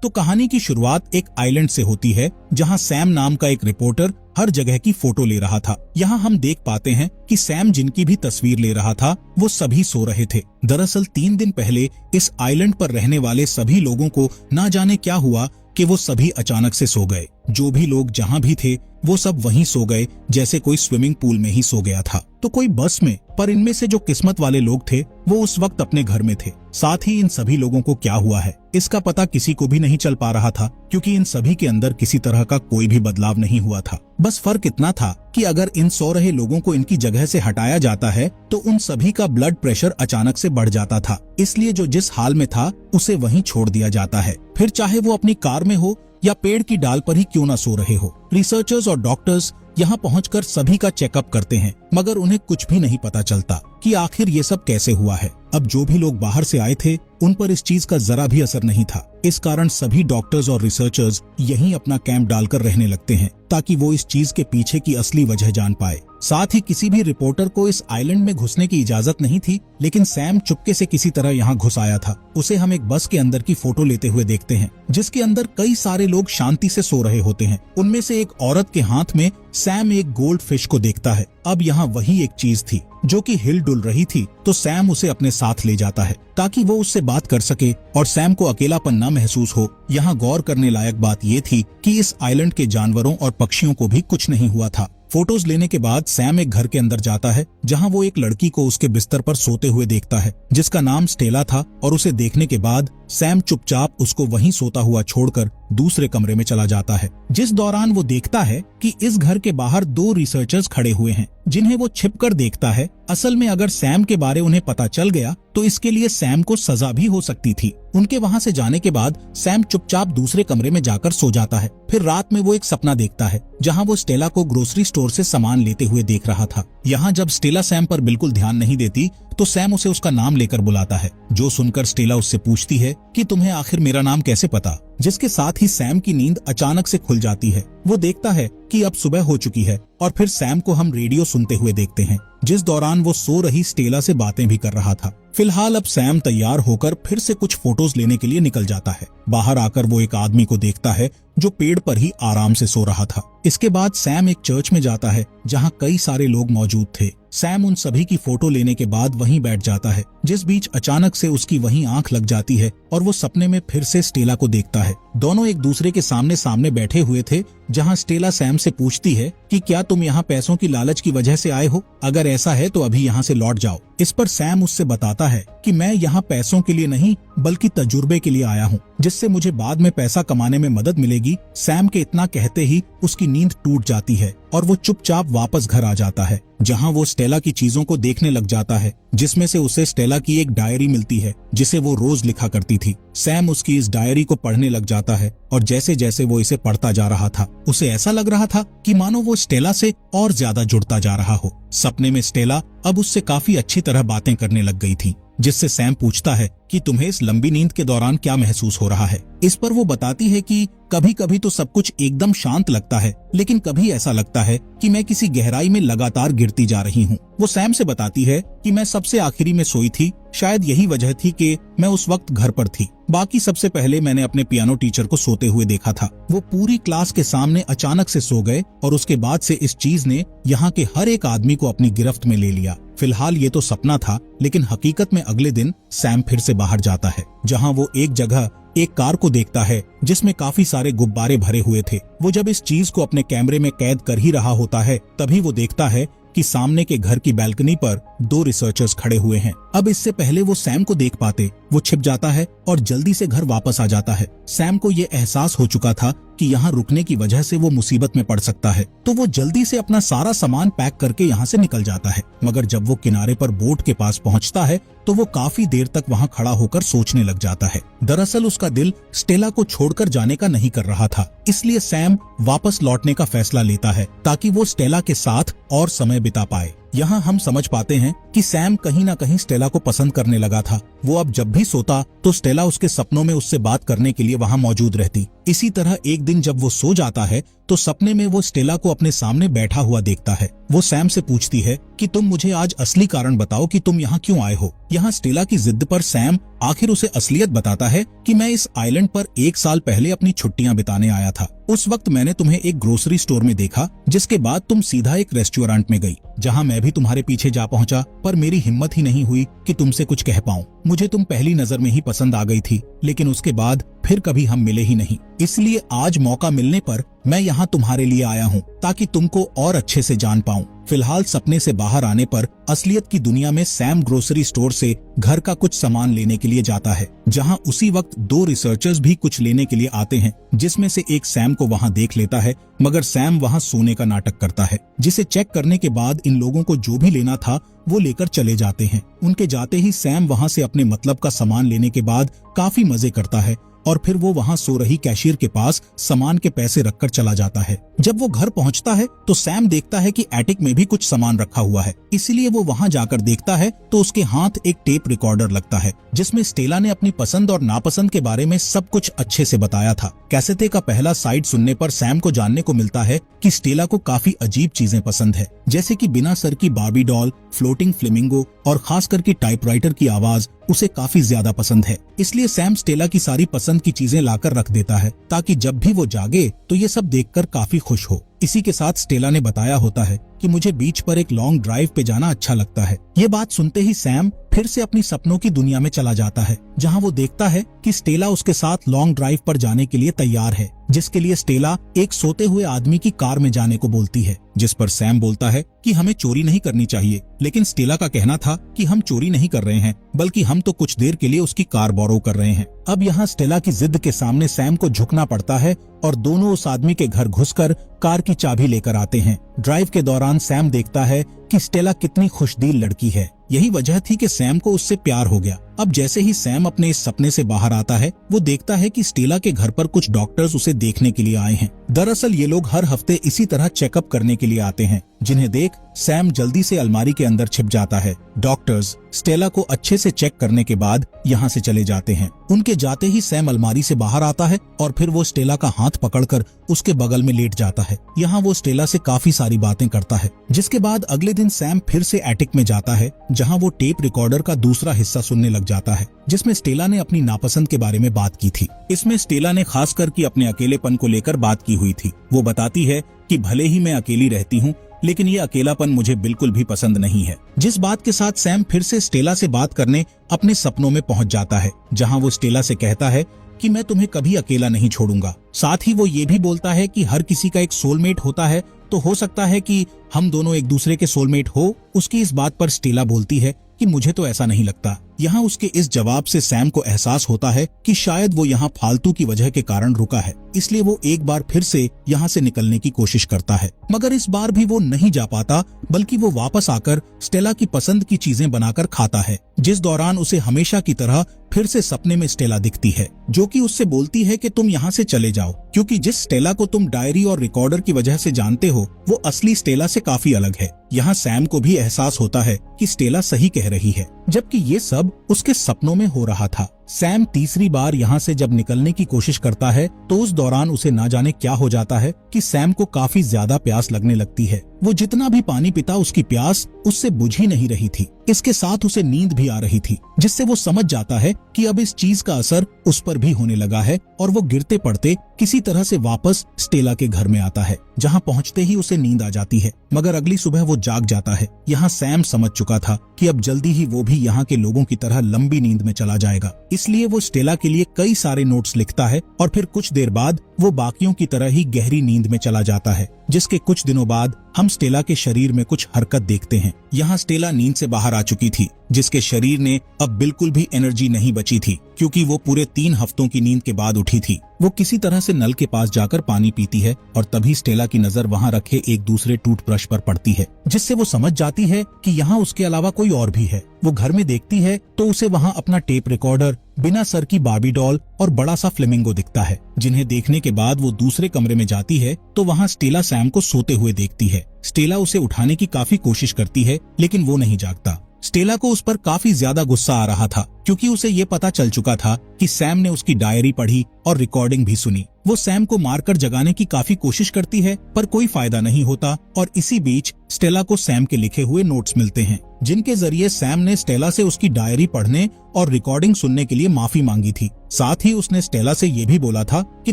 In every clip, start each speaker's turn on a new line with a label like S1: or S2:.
S1: तो कहानी की शुरुआत एक आइलैंड से होती है जहां सैम नाम का एक रिपोर्टर हर जगह की फोटो ले रहा था। यहाँ हम देख पाते हैं कि सैम जिनकी भी तस्वीर ले रहा था वो सभी सो रहे थे। दरअसल 3 दिन पहले इस आइलैंड पर रहने वाले सभी लोगों को ना जाने क्या हुआ कि वो सभी अचानक से सो गए। जो भी लोग जहाँ भी थे वो सब वहीं सो गए, जैसे कोई स्विमिंग पूल में ही सो गया था। तो कोई बस में, पर इनमें से जो किस्मत वाले लोग थे वो उस वक्त अपने घर में थे। साथ ही इन सभी लोगों को क्या हुआ है इसका पता किसी को भी नहीं चल पा रहा था, क्योंकि इन सभी के अंदर किसी तरह का कोई भी बदलाव नहीं हुआ था। बस फर्क इतना था कि अगर इन सो रहे लोगों को इनकी जगह से हटाया जाता है तो उन सभी का ब्लड प्रेशर अचानक से बढ़ जाता था। इसलिए जो जिस हाल में था उसे वहीं छोड़ दिया जाता है, फिर चाहे वो अपनी कार में हो या पेड़ की डाल पर ही क्यों ना सो रहे हो। रिसर्चर्स और डॉक्टर्स यहाँ पहुंचकर सभी का चेकअप करते हैं, मगर उन्हें कुछ भी नहीं पता चलता कि आखिर ये सब कैसे हुआ है। अब जो भी लोग बाहर से आए थे उन पर इस चीज का जरा भी असर नहीं था। इस कारण सभी डॉक्टर्स और रिसर्चर्स यहीं अपना कैंप डालकर रहने लगते हैं ताकि वो इस चीज के पीछे की असली वजह जान पाए। साथ ही किसी भी रिपोर्टर को इस आइलैंड में घुसने की इजाजत नहीं थी, लेकिन सैम चुपके से किसी तरह यहाँ घुस आया था। उसे हम एक बस के अंदर की फोटो लेते हुए देखते हैं, जिसके अंदर कई सारे लोग शांति से सो रहे होते हैं। उनमें से एक औरत के हाथ में सैम एक गोल्ड फिश को देखता है। अब यहाँ वही एक चीज थी जो कि हिल डुल रही थी, तो सैम उसे अपने साथ ले जाता है ताकि वो उससे बात कर सके और सैम को अकेलापन न महसूस हो। यहाँ गौर करने लायक बात ये थी कि इस आइलैंड के जानवरों और पक्षियों को भी कुछ नहीं हुआ था। फोटोज लेने के बाद सैम एक घर के अंदर जाता है जहां वो एक लड़की को उसके बिस्तर पर सोते हुए देखता है जिसका नाम स्टेला था, और उसे देखने के बाद सैम चुपचाप उसको वहीं सोता हुआ छोड़कर दूसरे कमरे में चला जाता है। जिस दौरान वो देखता है कि इस घर के बाहर 2 रिसर्चर्स खड़े हुए हैं जिन्हें वो छिपकर देखता है। असल में अगर सैम के बारे उन्हें पता चल गया तो इसके लिए सैम को सजा भी हो सकती थी। उनके वहाँ से जाने के बाद सैम चुपचाप दूसरे कमरे में जाकर सो जाता है। फिर रात में वो एक सपना देखता है जहाँ वो स्टेला को ग्रोसरी स्टोर से सामान लेते हुए देख रहा था। यहाँ जब स्टेला सैम पर बिल्कुल ध्यान नहीं देती तो सैम उसे उसका नाम लेकर बुलाता है, जो सुनकर स्टेला उससे पूछती है कि तुम्हें आखिर मेरा नाम कैसे पता। जिसके साथ ही सैम की नींद अचानक से खुल जाती है। वो देखता है कि अब सुबह हो चुकी है और फिर सैम को हम रेडियो सुनते हुए देखते हैं, जिस दौरान वो सो रही स्टेला से बातें भी कर रहा था। फिलहाल अब सैम तैयार होकर फिर से कुछ फोटोज लेने के लिए निकल जाता है। बाहर आकर वो एक आदमी को देखता है जो पेड़ पर ही आराम से सो रहा था। इसके बाद सैम एक चर्च में जाता है जहां कई सारे लोग मौजूद थे। सैम उन सभी की फोटो लेने के बाद वहीं बैठ जाता है, जिस बीच अचानक से उसकी वहीं आंख लग जाती है और वो सपने में फिर से स्टेला को देखता है। दोनों एक दूसरे के सामने सामने बैठे हुए थे, जहां स्टेला सैम से पूछती है कि क्या तुम यहाँ पैसों की लालच की वजह से आए हो? अगर ऐसा है तो अभी यहाँ से लौट जाओ। इस पर सैम उससे बताता है कि मैं यहाँ पैसों के लिए नहीं बल्कि तजुर्बे के लिए आया हूँ, जिससे मुझे बाद में पैसा कमाने में मदद मिलेगी। सैम के इतना कहते ही उसकी नींद टूट जाती है और वो चुपचाप वापस घर आ जाता है, जहां वो स्टेला की चीजों को देखने लग जाता है, जिसमें से उसे स्टेला की एक डायरी मिलती है जिसे वो रोज लिखा करती थी। सैम उसकी इस डायरी को पढ़ने लग जाता है और जैसे जैसे वो इसे पढ़ता जा रहा था उसे ऐसा लग रहा था कि मानो वो स्टेला से और ज्यादा जुड़ता जा रहा हो। सपने में स्टेला अब उससे काफी अच्छी तरह बातें करने लग गई थी, जिससे सैम पूछता है कि तुम्हें इस लंबी नींद के दौरान क्या महसूस हो रहा है। इस पर वो बताती है कि कभी कभी तो सब कुछ एकदम शांत लगता है, लेकिन कभी ऐसा लगता है कि मैं किसी गहराई में लगातार गिरती जा रही हूँ। वो सैम से बताती है कि मैं सबसे आखिरी में सोई थी, शायद यही वजह थी कि मैं उस वक्त घर पर थी। बाकी सबसे पहले मैंने अपने पियानो टीचर को सोते हुए देखा था। वो पूरी क्लास के सामने अचानक से सो गए और उसके बाद से इस चीज ने यहाँ के हर एक आदमी को अपनी गिरफ्त में ले लिया। फिलहाल ये तो सपना था, लेकिन हकीकत में अगले दिन सैम फिर से बाहर जाता है, जहाँ वो एक जगह एक कार को देखता है जिसमें काफी सारे गुब्बारे भरे हुए थे। वो जब इस चीज को अपने कैमरे में कैद कर ही रहा होता है, तभी वो देखता है कि सामने के घर की बैल्कनी पर 2 रिसर्चर्स खड़े हुए हैं। अब इससे पहले वो सैम को देख पाते, वो छिप जाता है और जल्दी से घर वापस आ जाता है। सैम को ये एहसास हो चुका था कि यहाँ रुकने की वजह से वो मुसीबत में पड़ सकता है, तो वो जल्दी से अपना सारा सामान पैक करके यहाँ से निकल जाता है। मगर जब वो किनारे पर बोट के पास पहुँचता है तो वो काफी देर तक वहाँ खड़ा होकर सोचने लग जाता है। दरअसल उसका दिल स्टेला को छोड़कर जाने का नहीं कर रहा था, इसलिए सैम वापस लौटने का फैसला लेता है ताकि वो स्टेला के साथ और समय बिता पाए। यहाँ हम समझ पाते हैं कि सैम कहीं ना कहीं स्टेला को पसंद करने लगा था। वो अब जब भी सोता तो स्टेला उसके सपनों में उससे बात करने के लिए वहाँ मौजूद रहती। इसी तरह एक दिन जब वो सो जाता है तो सपने में वो स्टेला को अपने सामने बैठा हुआ देखता है। वो सैम से पूछती है कि तुम मुझे आज असली कारण बताओ कि तुम यहाँ क्यों आए हो। यहाँ स्टेला की जिद पर सैम आखिर उसे असलियत बताता है कि मैं इस आइलैंड पर 1 साल पहले अपनी छुट्टियां बिताने आया था। उस वक्त मैंने तुम्हें एक ग्रोसरी स्टोर में देखा, जिसके बाद तुम सीधा एक रेस्टोरेंट में गई, जहाँ मैं भी तुम्हारे पीछे जा पहुँचा, पर मेरी हिम्मत ही नहीं हुई कि तुमसे कुछ कह पाऊँ। मुझे तुम पहली नजर में ही पसंद आ गई थी, लेकिन उसके बाद फिर कभी हम मिले ही नहीं। इसलिए आज मौका मिलने पर मैं यहाँ तुम्हारे लिए आया हूँ, ताकि तुमको और अच्छे से जान पाऊँ। फिलहाल सपने से बाहर आने पर असलियत की दुनिया में सैम ग्रोसरी स्टोर से घर का कुछ सामान लेने के लिए जाता है, जहां उसी वक्त 2 रिसर्चर्स भी कुछ लेने के लिए आते हैं, जिसमें से एक सैम को वहां देख लेता है, मगर सैम वहां सोने का नाटक करता है, जिसे चेक करने के बाद इन लोगों को जो भी लेना था वो लेकर चले जाते हैं। उनके जाते ही सैम वहां से अपने मतलब का सामान लेने के बाद काफी मजे करता है और फिर वो वहां सो रही कैशियर के पास सामान के पैसे रखकर चला जाता है। जब वो घर पहुंचता है तो सैम देखता है कि एटिक में भी कुछ सामान रखा हुआ है, इसलिए वो वहां जाकर देखता है तो उसके हाथ एक टेप रिकॉर्डर लगता है, जिसमें स्टेला ने अपनी पसंद और नापसंद के बारे में सब कुछ अच्छे से बताया था। कैसेटे का पहला साइड सुनने पर सैम को जानने को मिलता है कि स्टेला को काफी अजीब चीजें पसंद है, जैसे कि बिना सर की बार्बी डॉल, फ्लोटिंग फ्लेमिंगो और खास करके टाइपराइटर की आवाज उसे काफी ज्यादा पसंद है। इसलिए सैम स्टेला की सारी पसंद की चीजें लाकर रख देता है, ताकि जब भी वो जागे तो ये सब देखकर काफी खुश हो। इसी के साथ स्टेला ने बताया होता है कि मुझे बीच पर एक लॉन्ग ड्राइव पे जाना अच्छा लगता है। ये बात सुनते ही सैम फिर से अपनी सपनों की दुनिया में चला जाता है, जहां वो देखता है कि स्टेला उसके साथ लॉन्ग ड्राइव पर जाने के लिए तैयार है, जिसके लिए स्टेला एक सोते हुए आदमी की कार में जाने को बोलती है, जिस पर सैम बोलता है कि हमें चोरी नहीं करनी चाहिए, लेकिन स्टेला का कहना था कि हम चोरी नहीं कर रहे हैं, बल्कि हम तो कुछ देर के लिए उसकी कार बोरो कर रहे हैं। अब यहाँ स्टेला की जिद के सामने सैम को झुकना पड़ता है और दोनों उस आदमी के घर घुसकर कार की चाबी लेकर आते हैं। ड्राइव के दौरान सैम देखता है कि स्टेला कितनी खुशदिल लड़की है। यही वजह थी कि सैम को उससे प्यार हो गया। अब जैसे ही सैम अपने इस सपने से बाहर आता है, वो देखता है कि स्टेला के घर पर कुछ डॉक्टर्स उसे देखने के लिए आए हैं। दरअसल ये लोग हर हफ्ते इसी तरह चेकअप करने के लिए आते हैं, जिन्हें देख सैम जल्दी से अलमारी के अंदर छिप जाता है। डॉक्टर्स स्टेला को अच्छे से चेक करने के बाद यहाँ से चले जाते हैं। उनके जाते ही सैम अलमारी से बाहर आता है और फिर वो स्टेला का हाथ पकड़कर उसके बगल में लेट जाता है। यहाँ वो स्टेला से काफी सारी बातें करता है, जिसके बाद अगले दिन सैम फिर से एटिक में जाता है, जहाँ वो टेप रिकॉर्डर का दूसरा हिस्सा सुनने लग जाता है, जिसमें स्टेला ने अपनी नापसंद के बारे में बात की थी। इसमें स्टेला ने खास करके अपने अकेलेपन को लेकर बात की हुई थी। वो बताती है कि भले ही मैं अकेली रहती हूँ, लेकिन ये अकेलापन मुझे बिल्कुल भी पसंद नहीं है। जिस बात के साथ सैम फिर से स्टेला से बात करने अपने सपनों में पहुंच जाता है, जहां वो स्टेला से कहता है कि मैं तुम्हें कभी अकेला नहीं छोड़ूंगा। साथ ही वो ये भी बोलता है कि हर किसी का एक सोलमेट होता है, तो हो सकता है कि हम दोनों एक दूसरे के सोलमेट हो। उसकी इस बात पर स्टेला बोलती है कि मुझे तो ऐसा नहीं लगता। यहाँ उसके इस जवाब से सैम को एहसास होता है कि शायद वो यहाँ फालतू की वजह के कारण रुका है, इसलिए वो एक बार फिर से यहाँ से निकलने की कोशिश करता है, मगर इस बार भी वो नहीं जा पाता, बल्कि वो वापस आकर स्टेला की पसंद की चीजें बनाकर खाता है, जिस दौरान उसे हमेशा की तरह फिर से सपने में स्टेला दिखती है, जो कि उससे बोलती है कि तुम यहाँ से चले जाओ, क्योंकि जिस स्टेला को तुम डायरी और रिकॉर्डर की वजह से जानते हो, वो असली स्टेला से काफी अलग है। यहाँ सैम को भी एहसास होता है कि स्टेला सही कह रही है, जबकि ये सब उसके सपनों में हो रहा था। सैम तीसरी बार यहाँ से जब निकलने की कोशिश करता है, तो उस दौरान उसे ना जाने क्या हो जाता है कि सैम को काफी ज्यादा प्यास लगने लगती है। वो जितना भी पानी पीता, उसकी प्यास उससे बुझ ही नहीं रही थी। इसके साथ उसे नींद भी आ रही थी, जिससे वो समझ जाता है कि अब इस चीज का असर उस पर भी होने लगा है, और वो गिरते पड़ते किसी तरह से वापस स्टेला के घर में आता है, जहाँ पहुँचते ही उसे नींद आ जाती है, मगर अगली सुबह वो जाग जाता है। यहाँ सैम समझ चुका था कि अब जल्दी ही वो भी यहाँ के लोगों की तरह लंबी नींद में चला जाएगा, इसलिए वो स्टेला के लिए कई सारे नोट्स लिखता है और फिर कुछ देर बाद वो बाकियों की तरह ही गहरी नींद में चला जाता है, जिसके कुछ दिनों बाद हम स्टेला के शरीर में कुछ हरकत देखते हैं। यहाँ स्टेला नींद से बाहर आ चुकी थी, जिसके शरीर ने अब बिल्कुल भी एनर्जी नहीं बची थी, क्योंकि वो पूरे 3 हफ्तों की नींद के बाद उठी थी। वो किसी तरह से नल के पास जाकर पानी पीती है और तभी स्टेला की नजर वहाँ रखे एक दूसरे टूथब्रश पर पड़ती है, जिससे वो समझ जाती है कि यहाँ उसके अलावा कोई और भी है। वो घर में देखती है तो उसे वहाँ अपना टेप रिकॉर्डर, बिना सर की बार्बी डॉल और बड़ा सा फ्लेमिंगो दिखता है, जिन्हें देखने के बाद वो दूसरे कमरे में जाती है तो वहाँ स्टेला सैम को सोते हुए देखती है। स्टेला उसे उठाने की काफी कोशिश करती है, लेकिन वो नहीं जागता। स्टेला को उस पर काफी ज्यादा गुस्सा आ रहा था, क्योंकि उसे ये पता चल चुका था कि सैम ने उसकी डायरी पढ़ी और रिकॉर्डिंग भी सुनी। वो सैम को मारकर जगाने की काफी कोशिश करती है, पर कोई फायदा नहीं होता और इसी बीच स्टेला को सैम के लिखे हुए नोट्स मिलते हैं, जिनके जरिए सैम ने स्टेला से उसकी डायरी पढ़ने और रिकॉर्डिंग सुनने के लिए माफी मांगी थी। साथ ही उसने स्टेला से ये भी बोला था कि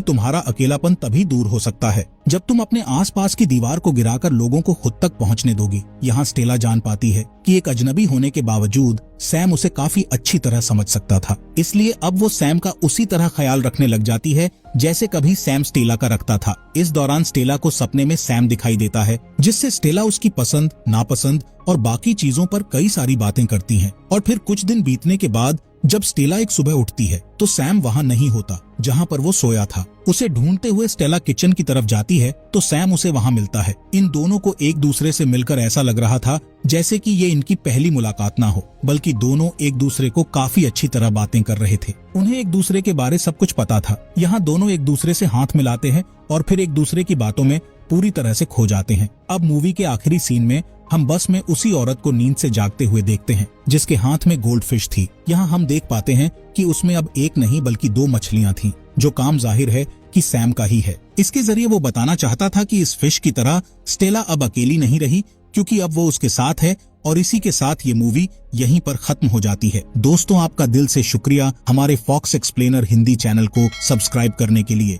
S1: तुम्हारा अकेलापन तभी दूर हो सकता है जब तुम अपने आसपास की दीवार को गिराकर लोगों को खुद तक पहुंचने दोगी। यहाँ स्टेला जान पाती है कि एक अजनबी होने के बावजूद सैम उसे काफी अच्छी तरह समझ सकता था, इसलिए अब वो सैम का उसी तरह ख्याल रखने लग जाती है जैसे कभी सैम स्टेला का रखता था। इस दौरान स्टेला को सपने में सैम दिखाई देता है, जिससे स्टेला उसकी पसंद, नापसंद और बाकी चीजों पर कई सारी बातें करती हैं। और फिर कुछ दिन बीतने के बाद जब स्टेला एक सुबह उठती है तो सैम वहाँ नहीं होता जहाँ पर वो सोया था। उसे ढूंढते हुए स्टेला किचन की तरफ जाती है तो सैम उसे वहाँ मिलता है। इन दोनों को एक दूसरे से मिलकर ऐसा लग रहा था जैसे कि ये इनकी पहली मुलाकात ना हो, बल्कि दोनों एक दूसरे को काफी अच्छी तरह बातें कर रहे थे। उन्हें एक दूसरे के बारे सब कुछ पता था। यहाँ दोनों एक दूसरे से हाथ मिलाते हैं और फिर एक दूसरे की बातों में पूरी तरह से खो जाते हैं। अब मूवी के आखिरी सीन में हम बस में उसी औरत को नींद से जागते हुए देखते हैं जिसके हाथ में गोल्ड फिश थी। यहाँ हम देख पाते हैं कि उसमें अब एक नहीं बल्कि 2 मछलियाँ थीं, जो काम जाहिर है कि सैम का ही है। इसके जरिए वो बताना चाहता था कि इस फिश की तरह स्टेला अब अकेली नहीं रही, क्योंकि अब वो उसके साथ है। और इसी के साथ ये मूवी यहीं पर खत्म हो जाती है। दोस्तों, आपका दिल से शुक्रिया हमारे फॉक्स एक्सप्लेनर हिंदी चैनल को सब्सक्राइब करने के लिए।